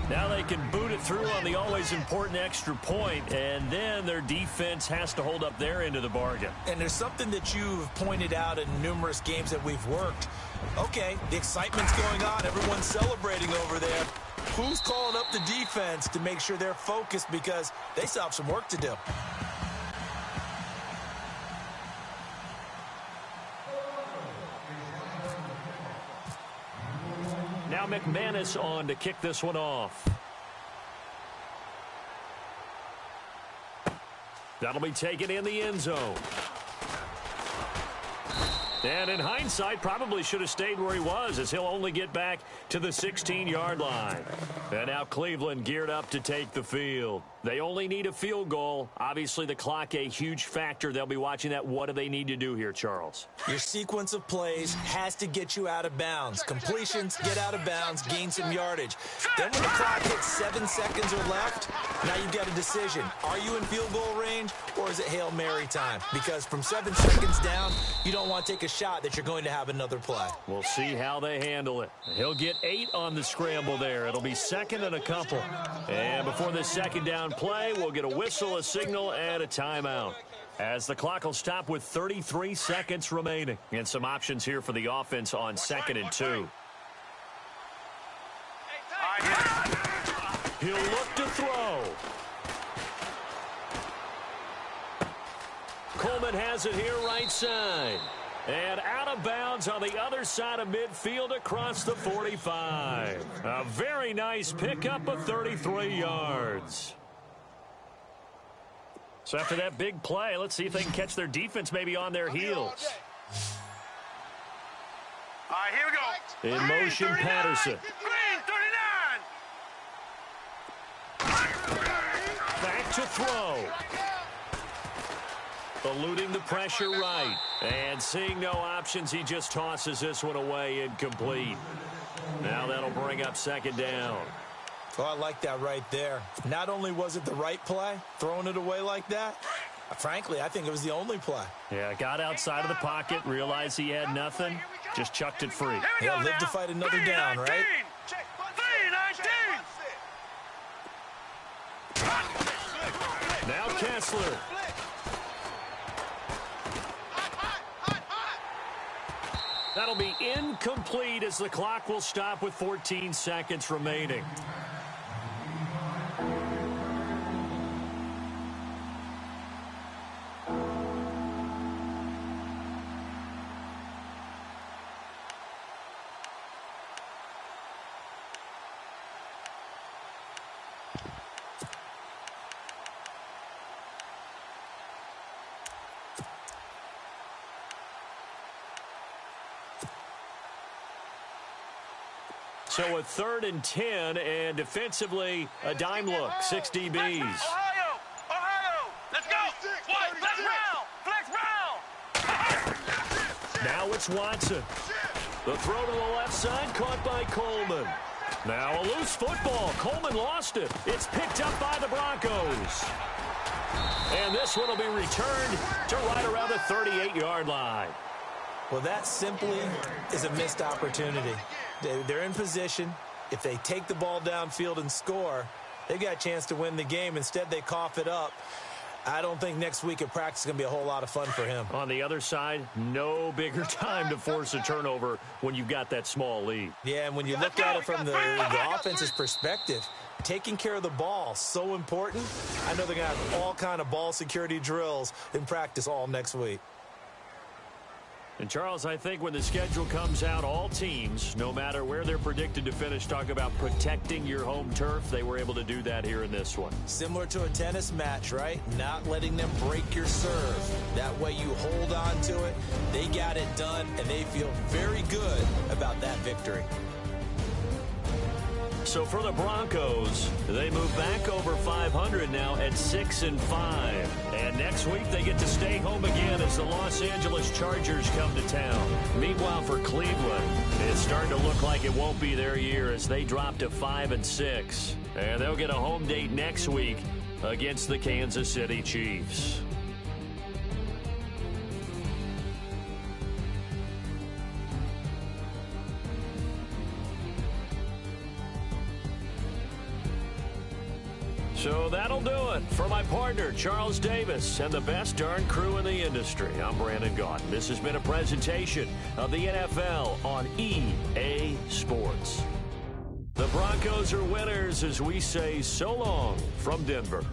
Now they can boot it through on the always important extra point, and then their defense has to hold up their end of the bargain. And there's something that you've pointed out in numerous games that we've worked. Okay, the excitement's going on. Everyone's celebrating over there. Who's calling up the defense to make sure they're focused, because they still have some work to do? Now McManus on to kick this one off. That'll be taken in the end zone. And in hindsight, probably should have stayed where he was, as he'll only get back to the 16-yard line. And now Cleveland geared up to take the field. They only need a field goal. Obviously, the clock a huge factor. They'll be watching that. What do they need to do here, Charles? Your sequence of plays has to get you out of bounds. Completions, get out of bounds, gain some yardage. Then when the clock hits 7 seconds or left, now you've got a decision. Are you in field goal range, or is it Hail Mary time? Because from 7 seconds down, you don't want to take a shot that you're going to have another play. We'll see how they handle it. He'll get 8 on the scramble there. It'll be second and a couple. And before the second down play, we'll get a whistle, a signal, and a timeout. As the clock will stop with 33 seconds remaining. And some options here for the offense on 2nd and 2. He'll look to throw. Coleman has it here right side. And out of bounds on the other side of midfield across the 45. A very nice pickup of 33 yards. So after that big play, let's see if they can catch their defense maybe on their heels. All right, here we go. In motion, Patterson. Green, 39. Back to throw. Eluding the pressure right. And seeing no options, he just tosses this one away incomplete. Now that'll bring up 2nd down. Oh, I like that right there. Not only was it the right play, throwing it away like that, frankly, I think it was the only play. Yeah, got outside of the pocket, realized he had nothing, just chucked it free. Yeah, live to fight another down, right? 3-19. Now Kessler. That'll be incomplete as the clock will stop with 14 seconds remaining. So a 3rd and 10, and defensively, a dime look, 6 DBs. Ohio, let's go. Flex round. Now it's Watson. The throw to the left side, caught by Coleman. Now a loose football. Coleman lost it. It's picked up by the Broncos. And this one will be returned to right around the 38-yard line. Well, that simply is a missed opportunity. They're in position. If they take the ball downfield and score, they've got a chance to win the game. Instead, they cough it up. I don't think next week at practice is going to be a whole lot of fun for him. On the other side, no bigger time to force a turnover when you've got that small lead. Yeah, and when you look at it from the offense's perspective, taking care of the ball, so important. I know they're going to have all kind of ball security drills in practice all next week. And, Charles, I think when the schedule comes out, all teams, no matter where they're predicted to finish, talk about protecting your home turf. They were able to do that here in this one. Similar to a tennis match, right? Not letting them break your serve. That way you hold on to it. They got it done, and they feel very good about that victory. So for the Broncos, they move back over 500 now at 6-5. And next week they get to stay home again as the Los Angeles Chargers come to town. Meanwhile for Cleveland, it's starting to look like it won't be their year as they drop to 5-6. And they'll get a home date next week against the Kansas City Chiefs. So that'll do it. For my partner, Charles Davis, and the best darn crew in the industry, I'm Brandon Gaudin. This has been a presentation of the NFL on EA Sports. The Broncos are winners as we say so long from Denver.